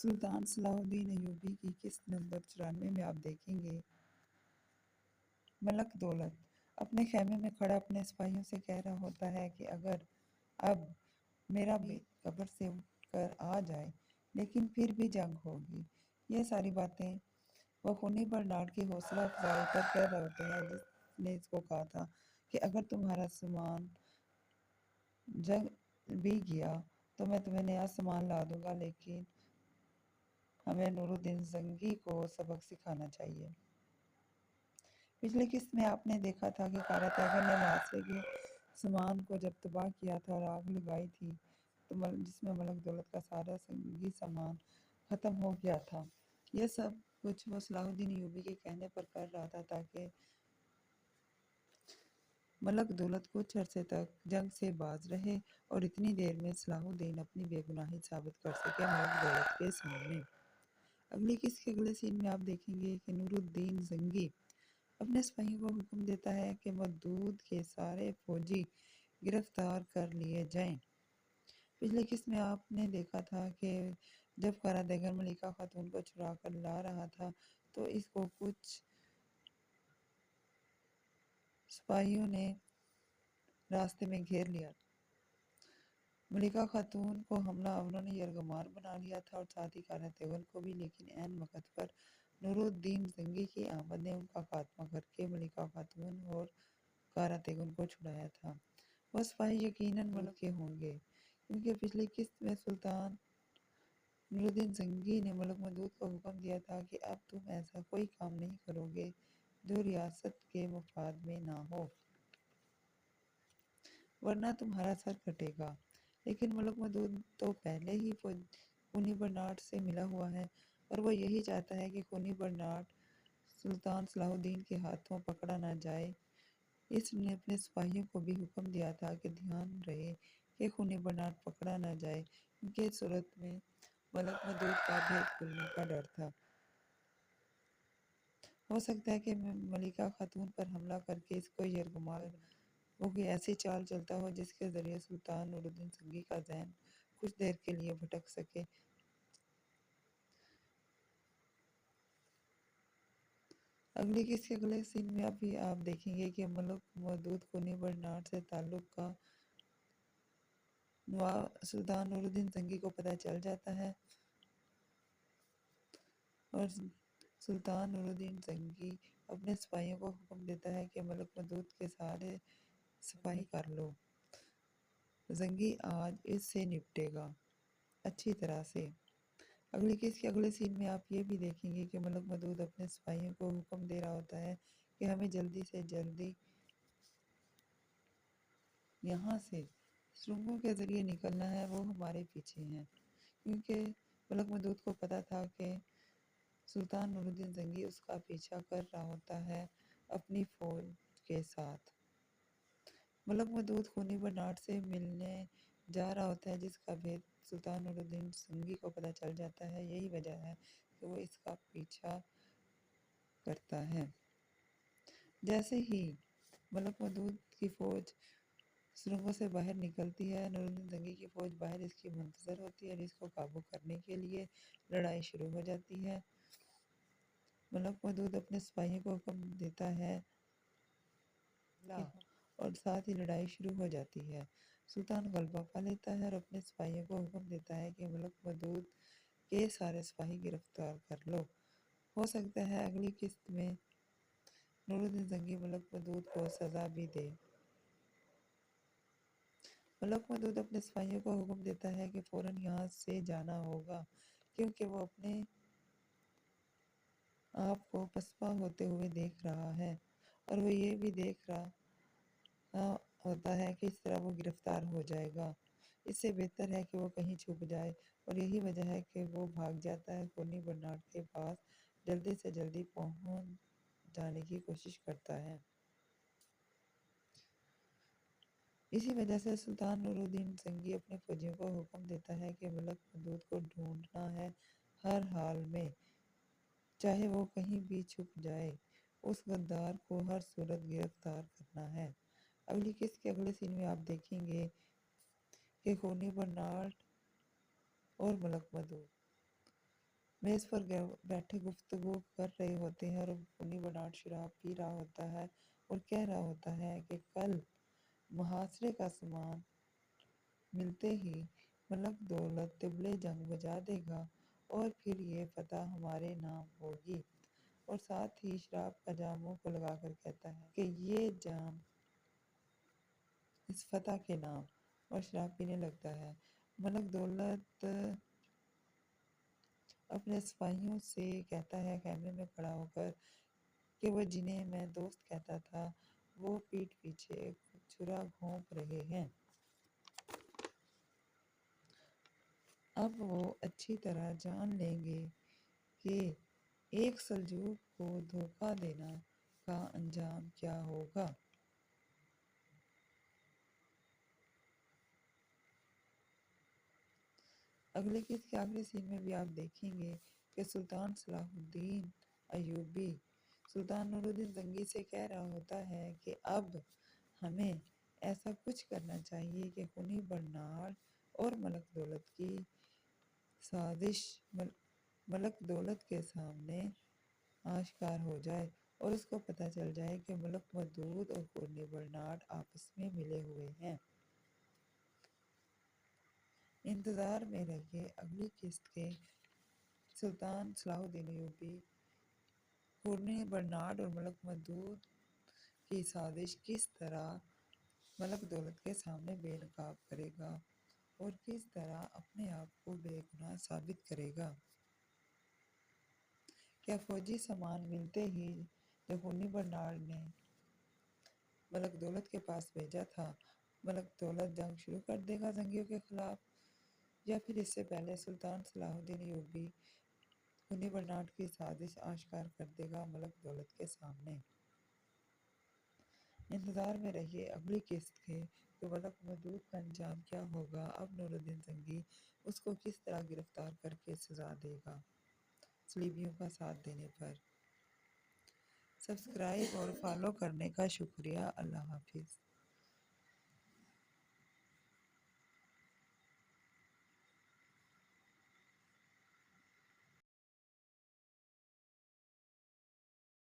سلطان صلاح الدین ایوبی کی قسط نمبر 94 میں آپ دیکھیں گے ملک دولت اپنے خیمے میں کھڑا اپنے سپاہیوں سے کہہ رہا ہوتا ہے کہ اگر اب میرا بیٹ قبر سے اٹھ کر آ جائے لیکن پھر بھی جنگ ہوگی۔ یہ ساری باتیں وہ خونی برنارڈ کی حوصلہ افزائی پر کہہ رہا ہوتا ہے، جس نے اس کو کہا تھا کہ اگر تمہارا سامان جنگ بھی گیا تو میں تمہیں نیا سامان لا دوں گا، لیکن ہمیں نور الدین زنگی کو سبق سکھانا چاہیے۔ پچھلی قسط میں آپ نے دیکھا تھا کہ کارا تیغر نے محاصرے کے سامان کو جب تباہ کیا تھا اور آگ لگائی تھی تو جس میں ملک دولت کا سارا سنگی سامان ختم ہو گیا تھا۔ یہ سب کچھ وہ صلاح الدین ایوبی کے کہنے پر کر رہا تھا تاکہ ملک دولت کچھ عرصے تک جنگ سے باز رہے اور اتنی دیر میں صلاح الدین اپنی بے گناہی ثابت کر سکے ملک دولت کے سامنے۔ اگلی قسط کے اگلے سین میں آپ دیکھیں گے کہ نور الدین زنگی اپنے سپاہیوں کو حکم دیتا ہے کہ مودود کے سارے فوجی گرفتار کر لیے جائیں۔ پچھلی قسط میں آپ نے دیکھا تھا کہ جب کارا تیغر ملکہ خاتون کو چھڑا کر لا رہا تھا تو اس کو کچھ سپاہیوں نے راستے میں گھیر لیا۔ ملکہ خاتون کو حملہ آوروں نے یرغمال بنا لیا تھا اور ساتھ ہی کارا تیغر کو بھی، لیکن عین وقت پر نور الدین زنگی کی آمد نے ان کا خاتمہ کر کے ملکہ خاتون اور کارا تیغر کو چھڑایا تھا۔ وہ سپاہی یقیناً ملک کے ہوں گے، کیونکہ پچھلی قسط میں سلطان نور الدین زنگی نے ملک مودود کو حکم دیا تھا کہ اب تم ایسا کوئی کام نہیں کرو گے جو ریاست کے مفاد میں نہ ہو، ورنہ تمہارا سر کٹے گا۔ لیکن ملک مودود تو پہلے ہی خونی برنارڈ سے ملا ہوا ہے اور وہ یہی چاہتا ہے کہ خونی برنارڈ سلطان صلاح الدین کے ہاتھوں پکڑا نہ جائے۔ اس نے اپنے سپاہیوں کو بھی حکم دیا تھا کہ دھیان رہے کہ خونی برنارڈ پکڑا نہ جائے، کیونکہ اس صورت میں ملک مودود کا بھید کھلنے کا ڈر تھا۔ ہو سکتا ہے کہ ملکہ خاتون پر حملہ کر کے اس کو یرغمال وہ کوئی ایسی چال چلتا ہو جس کے ذریعے سلطان نور الدین زنگی کا ذہن کچھ دیر کے لیے بھٹک سکے۔ اگلی قسط کے اگلے سین میں ابھی آپ دیکھیں گے کہ ملک مودود خونی برنارڈ سے تعلق کا سلطان نور الدین زنگی کو پتہ چل جاتا ہے اور سلطان نور الدین زنگی اپنے سپاہیوں کو حکم دیتا ہے کہ ملک مودود کے سارے سپاہی کر لو، زنگی آج اس سے نپٹے گا اچھی طرح سے۔ اگلی قسط کے اگلے سین میں آپ یہ بھی دیکھیں گے کہ ملک مودود اپنے سپاہیوں کو حکم دے رہا ہوتا ہے کہ ہمیں جلدی سے جلدی یہاں سے سرنگوں کے ذریعے نکلنا ہے، وہ ہمارے پیچھے ہیں، کیونکہ ملک مودود کو پتہ تھا کہ سلطان نور الدین زنگی اس کا پیچھا کر رہا ہوتا ہے اپنی فوج کے ساتھ۔ ملک مودود خونی برنارڈ سے ملنے جا رہا ہوتا ہے، جس کا بھید سلطان نور الدین زنگی کو پتہ چل جاتا ہے۔ یہی وجہ ہے کہ وہ اس کا پیچھا کرتا ہے۔ جیسے ہی ملک مودود کی فوج سرنگوں سے باہر نکلتی ہے، نور الدین زنگی کی فوج باہر اس کی منتظر ہوتی ہے اور اس کو قابو کرنے کے لیے لڑائی شروع ہو جاتی ہے۔ ملک مودود اپنے سپاہیوں کو حکم دیتا ہے اور ساتھ ہی لڑائی شروع ہو جاتی ہے۔ سلطان غلبہ پا لیتا ہے اور اپنے سپاہیوں کو حکم دیتا ہے کہ ملک مودود کے سارے سپاہی گرفتار کر لو۔ ہو سکتا ہے اگلی قسط میں نور الدین زنگی ملک مودود کو سزا بھی دے۔ ملک مودود اپنے سپاہیوں کو حکم دیتا ہے کہ فوراً یہاں سے جانا ہوگا، کیونکہ وہ اپنے آپ کو پسپا ہوتے ہوئے دیکھ رہا ہے اور وہ یہ بھی دیکھ رہا ہوتا ہے کہ اس طرح وہ گرفتار ہو جائے گا۔ اس سے بہتر ہے کہ وہ کہیں چھپ جائے، اور یہی وجہ ہے کہ وہ بھاگ جاتا ہے، خونی برنارڈ کے پاس جلدی سے جلدی پہنچ جانے کی کوشش کرتا ہے۔ اسی وجہ سے سلطان نور الدین زنگی اپنے فوجیوں کو حکم دیتا ہے کہ ملک مودود کو ڈھونڈنا ہے، ہر حال میں، چاہے وہ کہیں بھی چھپ جائے، اس غدار کو ہر صورت گرفتار کرنا ہے۔ اگلی قسط کے اگلے سین میں آپ دیکھیں گے کہ خونی برنارڈ اور ملک مودود میز پر بیٹھے گفتگو کر رہے ہوتے ہیں اور خونی برنارڈ شراب پی رہا ہوتا ہے اور کہہ رہا ہوتا ہے کہ کل محاصرے کا سامان ملتے ہی ملک دولت طبلِ جنگ بجا دے گا اور پھر یہ فتح ہمارے نام ہوگی، اور ساتھ ہی شراب کا جام منہ کو لگا کر کہتا ہے کہ یہ جام اس فتح کے نام، اور شراب پینے لگتا ہے۔ ملک دولت اپنے سپاہیوں سے کہتا ہے خیمے میں کھڑا ہو کر کہ وہ جنہیں میں دوست کہتا تھا وہ پیٹھ پیچھے چھرا گھونپ رہے ہیں۔ اب وہ اچھی طرح جان لیں گے کہ ایک سلجوق کو دھوکہ دینا کا انجام کیا ہوگا۔ اگلے قسط کے آخری سین میں بھی آپ دیکھیں گے کہ سلطان صلاح الدین ایوبی سلطان نور الدین زنگی سے کہہ رہا ہوتا ہے کہ اب ہمیں ایسا کچھ کرنا چاہیے کہ خونی برنارڈ اور ملک دولت کی سازش ملک دولت کے سامنے آشکار ہو جائے اور اس کو پتہ چل جائے کہ ملک مودود اور خونی برنارڈ آپس میں ملے ہوئے ہیں۔ انتظار میں رہیے اگلی قسط کے۔ سلطان صلاح الدین ایوبی خونی برنارڈ اور ملک مودود کی سازش کس طرح ملک دولت کے سامنے بے نقاب کرے گا اور کس طرح اپنے آپ کو بے گناہ ثابت کرے گا۔ کیا فوجی سامان ملتے ہی جو خونی برنارڈ نے ملک دولت کے پاس بھیجا تھا، ملک دولت جنگ شروع کر دے گا زنگیوں کے خلاف، یا پھر اس سے پہلے سلطان صلاح الدین ایوبی خونی برنارڈ کی سازش آشکار کر دے گا ملک دولت کے سامنے؟ انتظار میں رہیے اگلی قسط کے کہ ملک مودود کا انجام کیا ہوگا۔ اب نور الدین زنگی اس کو کس طرح گرفتار کر کے سزا دے گا۔ صلیبیوں کا ساتھ دینے پر سبسکرائب اور فالو کرنے کا شکریہ۔ اللہ حافظ۔